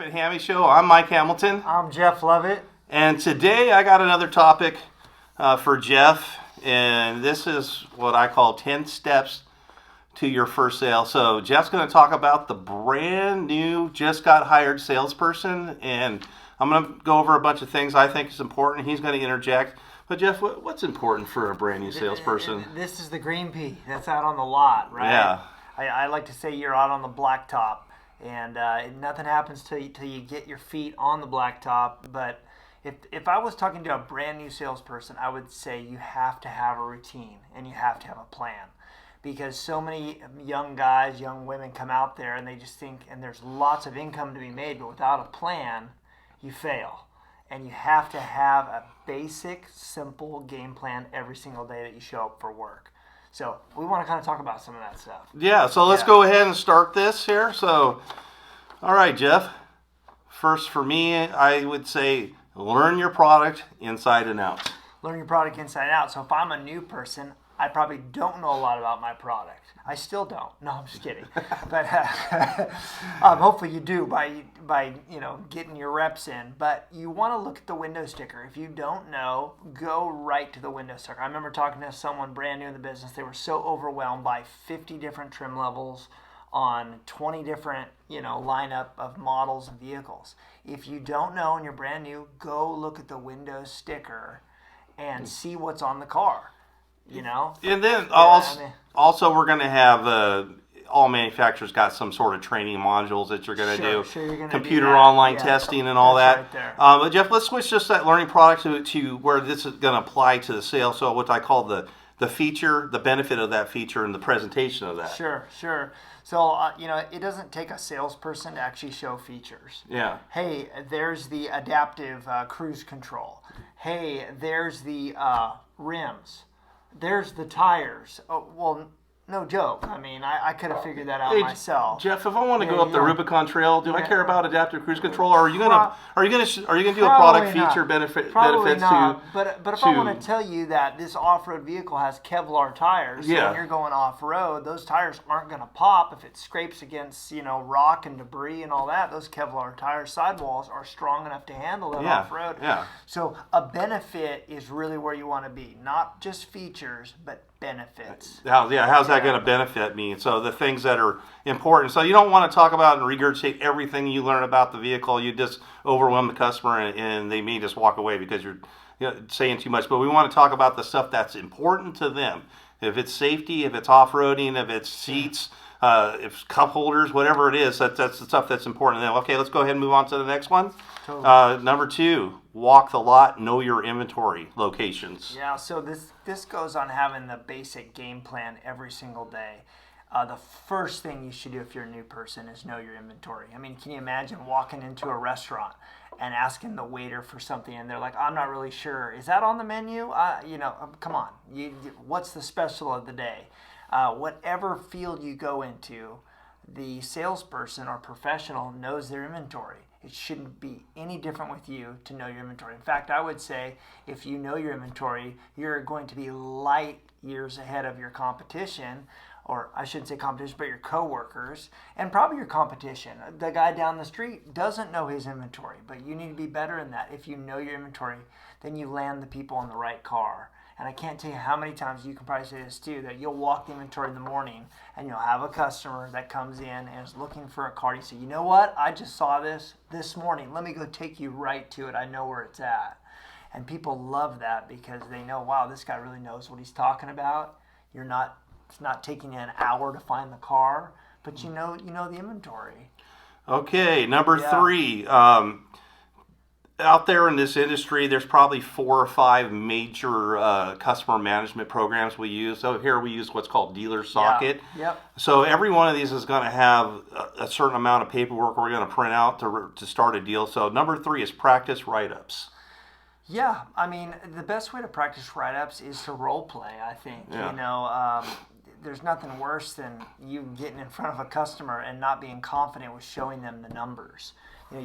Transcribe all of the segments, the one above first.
and Hammy Show. I'm Mike Hamilton. I'm Jeff Lovett. And today I got another topic for Jeff. And this is what I call 10 steps to your first sale. So Jeff's going to talk about the brand new, just got hired salesperson. And I'm going to go over a bunch of things I think is important. He's going to interject. But Jeff, what's important for a brand new salesperson? This is the green pea that's out on the lot, right? Yeah. I like to say you're out on the blacktop. And nothing happens till you get your feet on the blacktop. But if I was talking to a brand new salesperson, I would say you have to have a routine and you have to have a plan. Because so many young guys, young women come out there and they just think, and there's lots of income to be made, but without a plan, you fail. And you have to have a basic, simple game plan every single day that you show up for work. So we want to kind of talk about some of that stuff. Yeah, so let's go ahead and start this here. So, all right, Jeff. First, for me, I would say learn your product inside and out. Learn your product inside and out. So if I'm a new person, I probably don't know a lot about my product. I still don't. No, I'm just kidding. But hopefully you do by getting your reps in. But you want to look at the window sticker. If you don't know, go right to the window sticker. I remember talking to someone brand new in the business. They were so overwhelmed by 50 different trim levels on 20 different lineup of models and vehicles. If you don't know and you're brand new, go look at the window sticker and see what's on the car. And then also we're going to have all manufacturers got some sort of training modules that you're going to do. Sure, you're going to computer do that. online testing and all that. Right there. But Jeff, let's switch just that learning product to where this is going to apply to the sale. So what I call the feature, the benefit of that feature, and the presentation of that. Sure. So, it doesn't take a salesperson to actually show features. Yeah. Hey, there's the adaptive cruise control. Hey, there's the rims. There's the tires. Oh, well, no joke. I mean, I could have figured that out myself. Jeff, if I want to go up the Rubicon Trail, do I care about adaptive cruise control, or are you gonna do a product feature benefits not. to? But if I want to tell you that this off-road vehicle has Kevlar tires, so when you're going off-road, those tires aren't going to pop if it scrapes against rock and debris and all that. Those Kevlar tire sidewalls are strong enough to handle that off-road. Yeah. So a benefit is really where you want to be, not just features, but benefits. How's that going to benefit me? So the things that are important. So you don't want to talk about and regurgitate everything you learn about the vehicle. You just overwhelm the customer and they may just walk away because you're saying too much. But we want to talk about the stuff that's important to them. If it's safety, if it's off-roading, if it's seats, if it's cup holders, whatever it is, that's the stuff that's important to them. Okay, let's go ahead and move on to the next one. Totally. Number 2, walk the lot, know your inventory locations. Yeah, so this goes on having the basic game plan every single day. The first thing you should do if you're a new person is know your inventory. I mean, can you imagine walking into a restaurant and asking the waiter for something and they're like, I'm not really sure. Is that on the menu? Come on. What's the special of the day? Whatever field you go into, the salesperson or professional knows their inventory. It shouldn't be any different with you to know your inventory. In fact, I would say if you know your inventory, you're going to be light years ahead of your competition, or I shouldn't say competition, but your coworkers, and probably your competition. The guy down the street doesn't know his inventory, but you need to be better in that. If you know your inventory, then you land the people in the right car. And I can't tell you how many times, you can probably say this too, that you'll walk the inventory in the morning and you'll have a customer that comes in and is looking for a car. You say, you know what? I just saw this morning. Let me go take you right to it. I know where it's at. And people love that because they know, wow, this guy really knows what he's talking about. It's not taking you an hour to find the car, but you know the inventory. Okay, number 3. Out there in this industry, there's probably 4 or 5 major customer management programs we use. So here we use what's called Dealer Socket. Yeah. Yep. So every one of these is going to have a certain amount of paperwork we're going to print out to start a deal. So number 3 is practice write-ups. Yeah, I mean, the best way to practice write-ups is to role play, I think. Yeah. There's nothing worse than you getting in front of a customer and not being confident with showing them the numbers.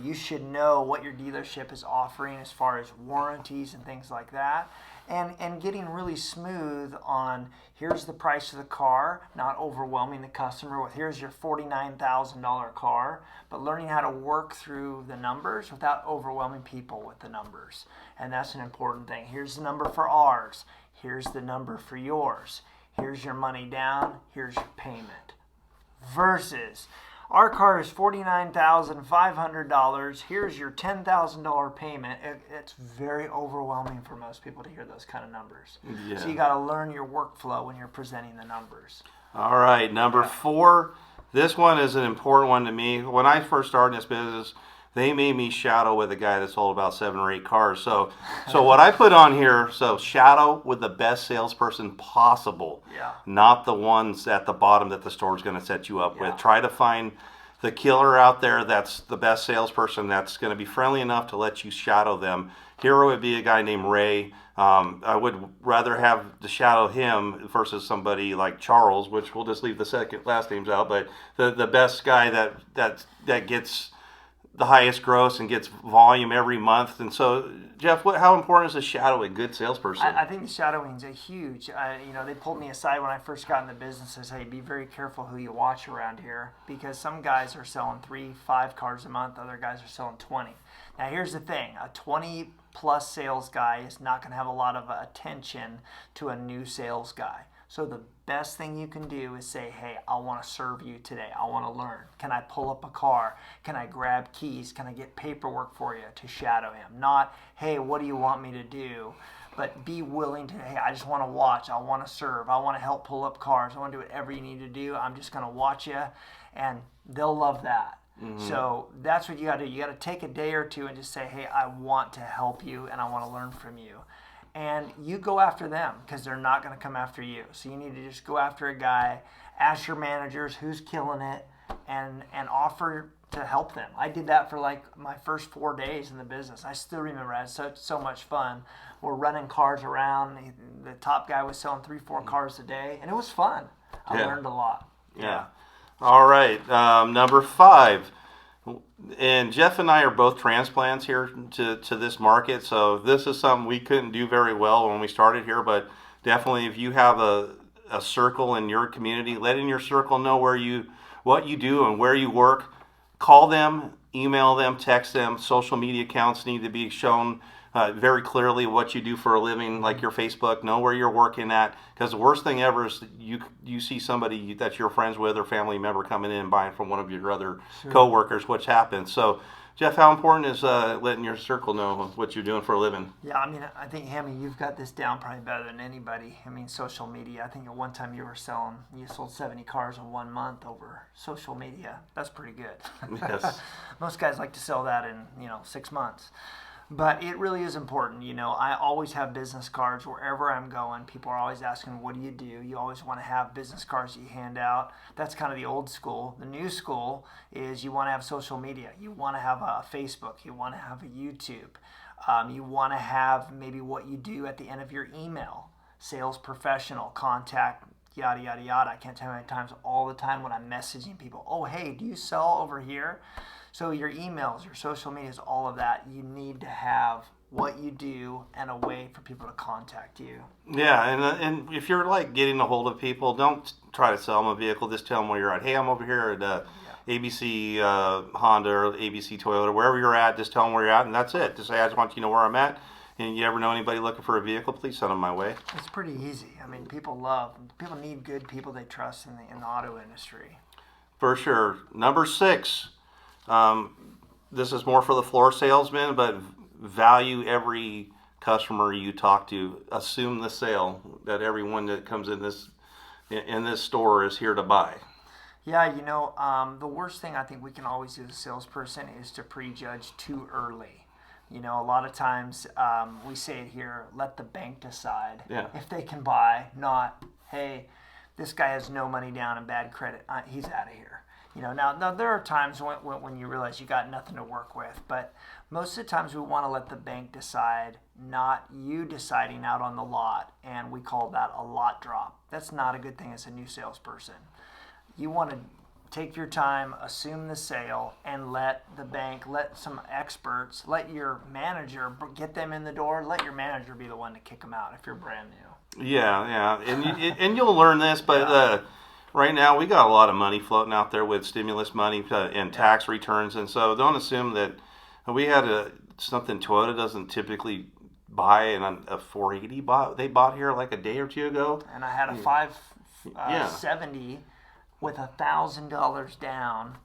You should know what your dealership is offering as far as warranties and things like that. and getting really smooth on here's the price of the car, not overwhelming the customer with here's your $49,000 car, but learning how to work through the numbers without overwhelming people with the numbers. And that's an important thing. Here's the number for ours. Here's the number for yours. Here's your money down. Here's your payment. Versus our car is $49,500. Here's your $10,000 payment. It's very overwhelming for most people to hear those kind of numbers. Yeah. So you got to learn your workflow when you're presenting the numbers. All right, number 4. This one is an important one to me. When I first started in this business, they made me shadow with a guy that sold about 7 or 8 cars. So what I put on here, so shadow with the best salesperson possible, not the ones at the bottom that the store's going to set you up with. Try to find the killer out there that's the best salesperson that's going to be friendly enough to let you shadow them. Here would be a guy named Ray. I would rather have to shadow him versus somebody like Charles, which we'll just leave the last names out. But the best guy that gets the highest gross and gets volume every month. And so, Jeff, how important is to shadow a good salesperson? I think the shadowing's a huge. They pulled me aside when I first got in the business and said, "Hey, be very careful who you watch around here, because some guys are selling 3-5 cars a month, other guys are selling 20." Now, here's the thing: a 20-plus sales guy is not going to have a lot of attention to a new sales guy. So the best thing you can do is say, "Hey, I want to serve you today. I want to learn. Can I pull up a car? Can I grab keys? Can I get paperwork for you?" To shadow him. Not, "Hey, what do you want me to do?" But be willing to, "Hey, I just want to watch. I want to serve. I want to help pull up cars. I want to do whatever you need to do. I'm just going to watch you." And they'll love that. Mm-hmm. So that's what you got to do. You got to take a day or two and just say, "Hey, I want to help you and I want to learn from you." And you go after them, because they're not going to come after you. So you need to just go after a guy, ask your managers who's killing it, and offer to help them. I did that for like my first 4 days in the business. I still remember I had so much fun. We're running cars around. The top guy was selling 3-4 cars a day, and it was fun. I learned a lot. Yeah. All right. Number 5. And Jeff and I are both transplants here to this market, so this is something we couldn't do very well when we started here, but definitely if you have a circle in your community, letting your circle know what you do and where you work. Call them, email them, text them. Social media accounts need to be shown very clearly what you do for a living, like your Facebook. Know where you're working at, because the worst thing ever is you see somebody that you're friends with or family member coming in and buying from one of your other coworkers, which happens. So, Jeff, how important is letting your circle know what you're doing for a living? Yeah, I mean, I think, Hammy, you've got this down probably better than anybody. I mean, social media. I think at one time you sold 70 cars in 1 month over social media. That's pretty good. Yes. Most guys like to sell that in 6 months. But it really is important. I always have business cards wherever I'm going. People are always asking, "What do?" You always want to have business cards that you hand out. That's kind of the old school. The new school is you want to have social media. You want to have a Facebook. You want to have a YouTube. You want to have maybe what you do at the end of your email. Sales professional, contact, yada, yada, yada. I can't tell you how many times all the time when I'm messaging people, "Oh, hey, do you sell over here?" So your emails, your social medias, all of that, you need to have what you do and a way for people to contact you. Yeah, and if you're like getting a hold of people, don't try to sell them a vehicle. Just tell them where you're at. "Hey, I'm over here at ABC Honda or ABC Toyota," wherever you're at. Just tell them where you're at, and that's it. Just say, "I just want you to know where I'm at." And you ever know anybody looking for a vehicle, please send them my way. It's pretty easy. I mean, people need good people they trust in the auto industry. For sure. Number 6. This is more for the floor salesman, but value every customer you talk to. Assume the sale, that everyone that comes in this store is here to buy. Yeah, the worst thing I think we can always do as a salesperson is to prejudge too early. A lot of times we say it here, let the bank decide if they can buy, not, "Hey, this guy has no money down and bad credit. He's out of here." Now there are times when you realize you got nothing to work with, but most of the times we want to let the bank decide, not you deciding out on the lot, and we call that a lot drop. That's not a good thing as a new salesperson. You want to take your time, assume the sale, and let the bank, let some experts, let your manager get them in the door. Let your manager be the one to kick them out if you're brand new. Yeah, and you'll learn this, but right now we got a lot of money floating out there with stimulus money and tax returns, and so don't assume that we had something Toyota doesn't typically buy, and a 480 they bought here like a day or two ago, and I had a 570 with $1,000 down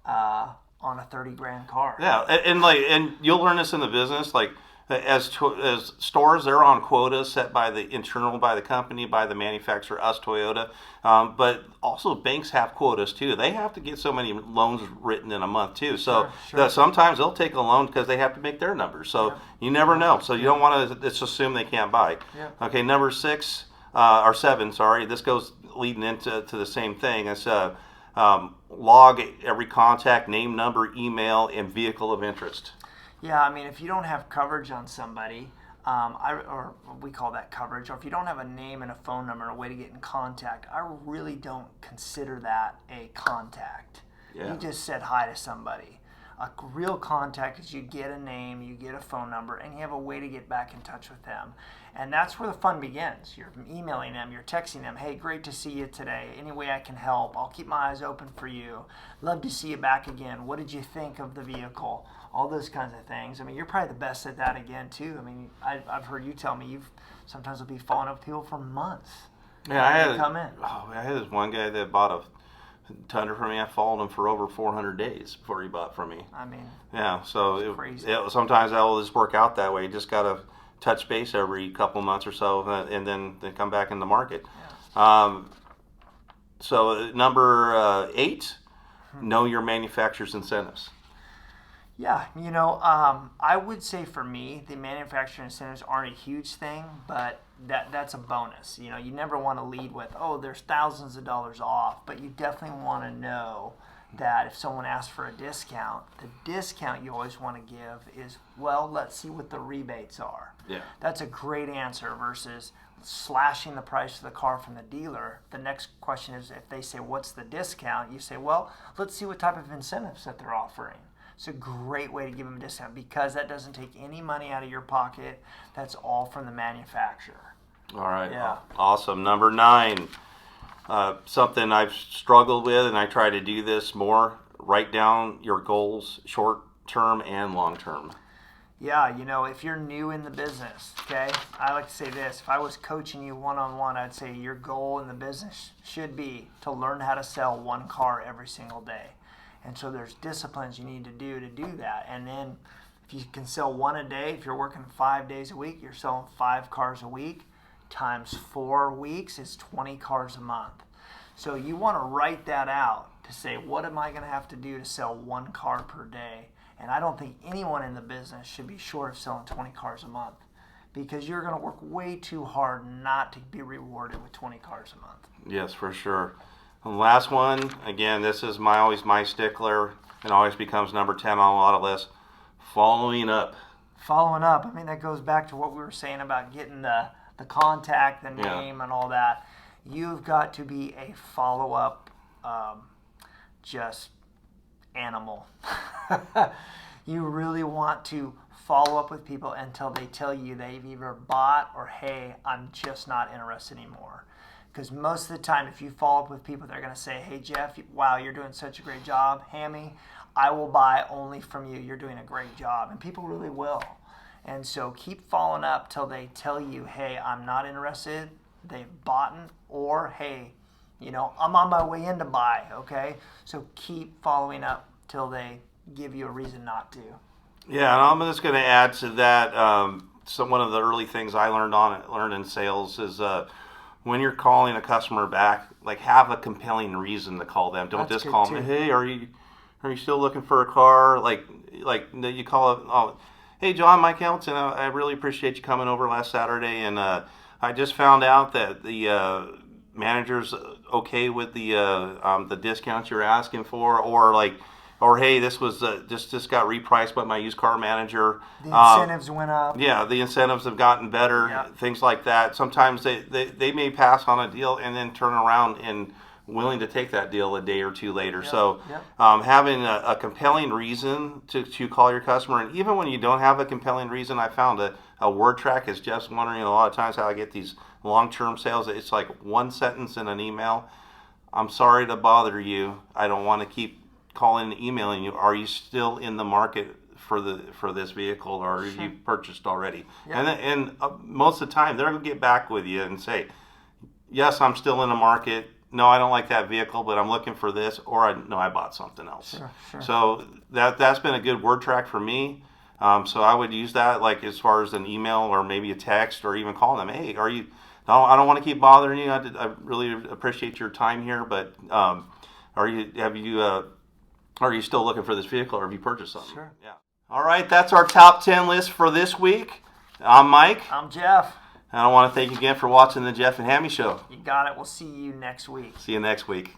on a 30 grand car. Yeah, and you'll learn this in the business. Like as stores, they're on quotas set by the company, by the manufacturer, us Toyota. But also banks have quotas too. They have to get so many loans written in a month too. So sometimes they'll take a loan because they have to make their numbers. So you never know. So you don't want to just assume they can't buy. Yeah. Okay, number 6 or 7. Sorry, this goes leading into the same thing. It's log every contact, name, number, email, and vehicle of interest. Yeah, I mean, if you don't have coverage on somebody, or we call that coverage, or if you don't have a name and a phone number and a way to get in contact, I really don't consider that a contact. Yeah. You just said hi to somebody. A real contact is you get a name, you get a phone number, and you have a way to get back in touch with them. And that's where the fun begins. You're emailing them, you're texting them, hey, great to see you today. Any way I can help, I'll keep my eyes open for you. Love to see you back again. What did you think of the vehicle? All those kinds of things. I mean, you're probably the best at that again, too. I mean, I've heard you tell me you've sometimes will be following up with people for months. Yeah, I had this one guy that bought a Tundra from me. I followed him for over 400 days before he bought from me. I mean, yeah, so crazy. Sometimes that will just work out that way. You just got to touch base every couple months or so, and then they come back in the market. Yeah. So number 8, know your manufacturer's incentives. Yeah, I would say for me, the manufacturer incentives aren't a huge thing, but that's a bonus. You never want to lead with, oh, there's thousands of dollars off, but you definitely want to know that if someone asks for a discount, the discount you always want to give is, well, let's see what the rebates are. Yeah. That's a great answer versus slashing the price of the car from the dealer. The next question is, if they say, what's the discount? You say, well, let's see what type of incentives that they're offering. It's a great way to give them a discount because that doesn't take any money out of your pocket. That's all from the manufacturer. All right. Yeah. Awesome. Number 9, something I've struggled with, and I try to do this more. Write down your goals, short term and long term. Yeah, if you're new in the business, okay, I like to say this. If I was coaching you one-on-one, I'd say your goal in the business should be to learn how to sell one car every single day. And so there's disciplines you need to do that. And then if you can sell one a day, if you're working 5 days a week, you're selling 5 cars a week, times 4 weeks is 20 cars a month. So you want to write that out to say, what am I going to have to do to sell 1 car per day? And I don't think anyone in the business should be short of selling 20 cars a month because you're going to work way too hard not to be rewarded with 20 cars a month. Yes, for sure. And last one, again, this is always my stickler and always becomes number 10 on a lot of lists, following up. Following up, I mean, that goes back to what we were saying about getting the contact, the name, and all that. You've got to be a follow-up just animal. You really want to follow up with people until they tell you they've either bought or, hey, I'm just not interested anymore. Because most of the time, if you follow up with people, they're going to say, hey, Jeff, wow, you're doing such a great job. Hammy, I will buy only from you. You're doing a great job. And people really will. And so keep following up till they tell you, hey, I'm not interested. They've bought, or, hey, I'm on my way in to buy, okay? So keep following up till they give you a reason not to. Yeah, and I'm just going to add to that. One of the early things I learned in sales is when you're calling a customer back, like have a compelling reason to call them. Don't That's just call them. Hey, are you still looking for a car? Like you call it. Oh, hey, John, Mike Hamilton. I really appreciate you coming over last Saturday, and I just found out that the manager's okay with the discounts you're asking for, or hey, this was just got repriced by my used car manager. The incentives went up. Yeah, the incentives have gotten better. Yeah. Things like that. Sometimes they may pass on a deal and then turn around and willing to take that deal a day or two later. Yep, So yep. having a compelling reason to call your customer, and even when you don't have a compelling reason, I found a word track, is just wondering a lot of times how I get these long-term sales. It's like one sentence in an email. I'm sorry to bother you. I don't want to keep calling and emailing you. Are you still in the market for this vehicle, or have you purchased already? Yeah. And most of the time, they're going to get back with you and say, yes, I'm still in the market. No, I don't like that vehicle, but I'm looking for this, or I bought something else. Sure. So that's been a good word track for me. So I would use that, like as far as an email or maybe a text, or even calling them. Hey, are you? No, I don't want to keep bothering you. I really appreciate your time here, but are you still looking for this vehicle, or have you purchased something? Sure. Yeah. All right, that's our top 10 list for this week. I'm Mike. I'm Jeff. And I want to thank you again for watching the Jeff and Hammy Show. You got it. We'll see you next week. See you next week.